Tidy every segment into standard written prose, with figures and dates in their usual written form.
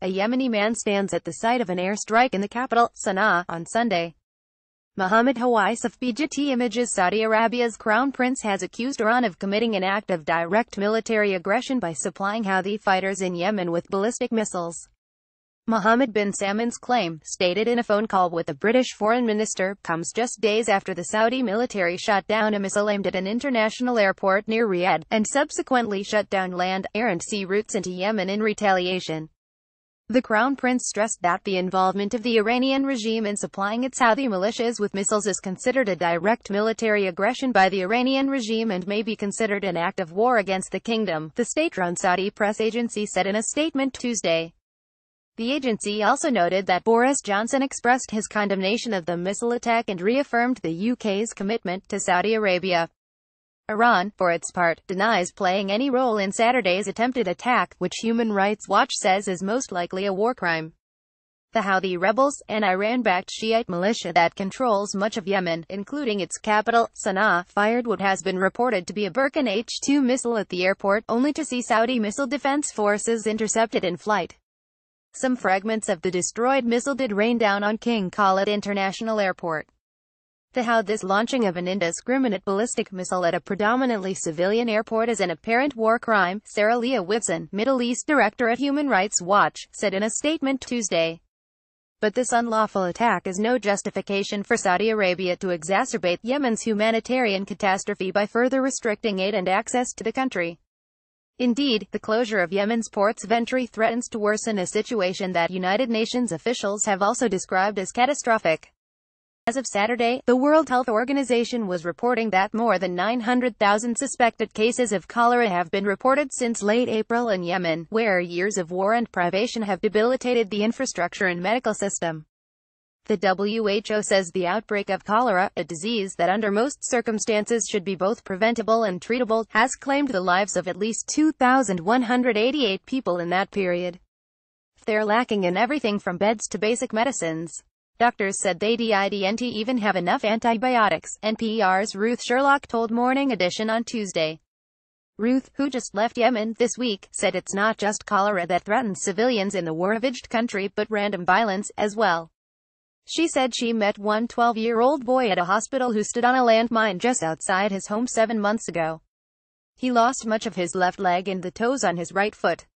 A Yemeni man stands at the site of an airstrike in the capital, Sanaa, on Sunday. Mohammed HuwaisAFPGetty images. Saudi Arabia's crown prince has accused Iran of committing an act of direct military aggression by supplying Houthi fighters in Yemen with ballistic missiles. Mohammed bin Salmans' claim, stated in a phone call with the British Foreign Minister, comes just days after the Saudi military shot down a missile aimed at an international airport near Riyadh, and subsequently shut down land, air and sea routes into Yemen in retaliation. The Crown Prince stressed that the involvement of the Iranian regime in supplying its Houthi militias with missiles is considered a direct military aggression by the Iranian regime and may be considered an act of war against the kingdom, the state-run Saudi press agency said in a statement Tuesday. The agency also noted that Boris Johnson expressed his condemnation of the missile attack and reaffirmed the UK's commitment to Saudi Arabia. Iran, for its part, denies playing any role in Saturday's attempted attack, which Human Rights Watch says is most likely a war crime. The Houthi rebels, an Iran-backed Shiite militia that controls much of Yemen, including its capital, Sanaa, fired what has been reported to be a Burkan H-2 missile at the airport, only to see Saudi missile defense forces intercept it in flight. Some fragments of the destroyed missile did rain down on King Khalid International Airport. The Houthis launching of an indiscriminate ballistic missile at a predominantly civilian airport is an apparent war crime, Sarah Leah Whitson, Middle East director at Human Rights Watch, said in a statement Tuesday. But this unlawful attack is no justification for Saudi Arabia to exacerbate Yemen's humanitarian catastrophe by further restricting aid and access to the country. Indeed, the closure of Yemen's ports of entry threatens to worsen a situation that United Nations officials have also described as catastrophic. As of Saturday, the World Health Organization was reporting that more than 900,000 suspected cases of cholera have been reported since late April in Yemen, where years of war and privation have debilitated the infrastructure and medical system. The WHO says the outbreak of cholera, a disease that under most circumstances should be both preventable and treatable, has claimed the lives of at least 2,188 people in that period. They're lacking in everything from beds to basic medicines. Doctors said they didn't even have enough antibiotics, NPR's Ruth Sherlock told Morning Edition on Tuesday. Ruth, who just left Yemen this week, said it's not just cholera that threatens civilians in the war-ravaged country but random violence, as well. She said she met one 12-year-old boy at a hospital who stood on a landmine just outside his home 7 months ago. He lost much of his left leg and the toes on his right foot.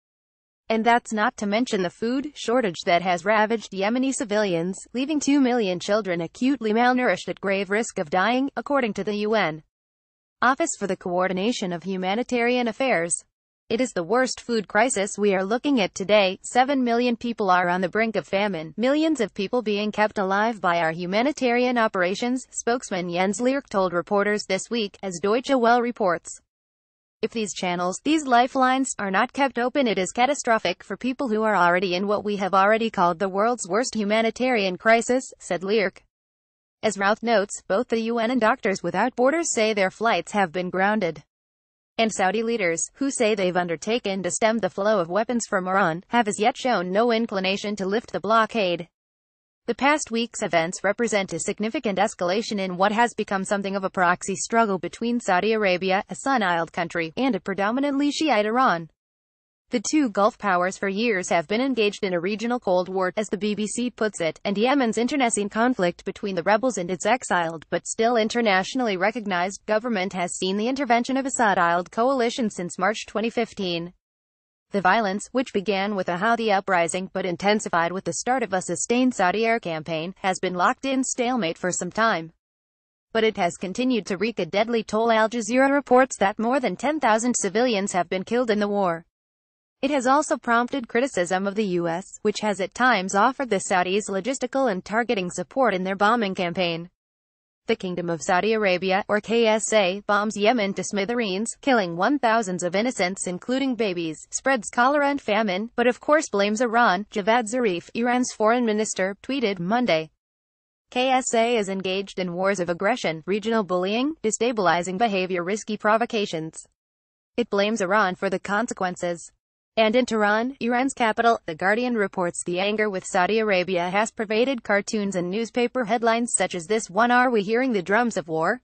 And that's not to mention the food shortage that has ravaged Yemeni civilians, leaving 2 million children acutely malnourished at grave risk of dying, according to the UN Office for the Coordination of Humanitarian Affairs. It is the worst food crisis we are looking at today. 7 million people are on the brink of famine, millions of people being kept alive by our humanitarian operations, spokesman Jens Lierk told reporters this week, as Deutsche Welle reports. If these channels, these lifelines, are not kept open, it is catastrophic for people who are already in what we have already called the world's worst humanitarian crisis, said Lierk. As Routh notes, both the UN and Doctors Without Borders say their flights have been grounded. And Saudi leaders, who say they've undertaken to stem the flow of weapons from Iran, have as yet shown no inclination to lift the blockade. The past week's events represent a significant escalation in what has become something of a proxy struggle between Saudi Arabia, a sun-island country, and a predominantly Shiite Iran. The two Gulf powers for years have been engaged in a regional Cold War, as the BBC puts it, and Yemen's internecine conflict between the rebels and its exiled, but still internationally recognized, government has seen the intervention of a Saudi-led coalition since March 2015. The violence, which began with a Houthi uprising but intensified with the start of a sustained Saudi air campaign, has been locked in stalemate for some time. But it has continued to wreak a deadly toll. Al Jazeera reports that more than 10,000 civilians have been killed in the war. It has also prompted criticism of the U.S., which has at times offered the Saudis logistical and targeting support in their bombing campaign. The Kingdom of Saudi Arabia, or KSA, bombs Yemen to smithereens, killing thousands of innocents including babies, spreads cholera and famine, but of course blames Iran. Javad Zarif, Iran's foreign minister, tweeted Monday. KSA is engaged in wars of aggression, regional bullying, destabilizing behavior, risky provocations. It blames Iran for the consequences. And in Tehran, Iran's capital, The Guardian reports the anger with Saudi Arabia has pervaded cartoons and newspaper headlines such as this one: "Are we hearing the drums of war?"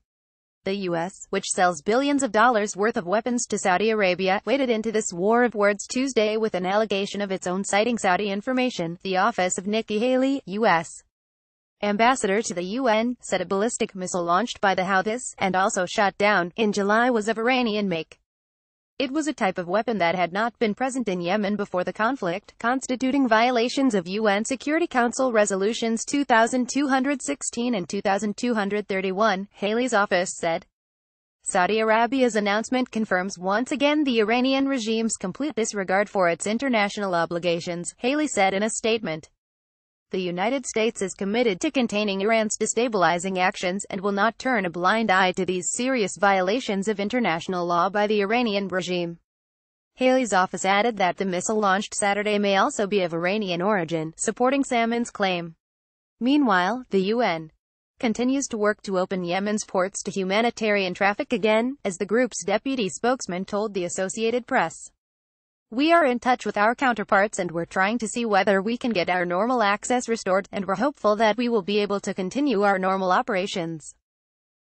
The U.S., which sells billions of dollars worth of weapons to Saudi Arabia, waded into this war of words Tuesday with an allegation of its own citing Saudi information. The office of Nikki Haley, U.S. ambassador to the UN, said a ballistic missile launched by the Houthis, and also shot down in July, was of Iranian make. It was a type of weapon that had not been present in Yemen before the conflict, constituting violations of UN Security Council Resolutions 2216 and 2231, Haley's office said. Saudi Arabia's announcement confirms once again the Iranian regime's complete disregard for its international obligations, Haley said in a statement. The United States is committed to containing Iran's destabilizing actions, and will not turn a blind eye to these serious violations of international law by the Iranian regime. Haley's office added that the missile launched Saturday may also be of Iranian origin, supporting Salmans' claim. Meanwhile, the UN continues to work to open Yemen's ports to humanitarian traffic again, as the group's deputy spokesman told the Associated Press. We are in touch with our counterparts and we're trying to see whether we can get our normal access restored, and we're hopeful that we will be able to continue our normal operations.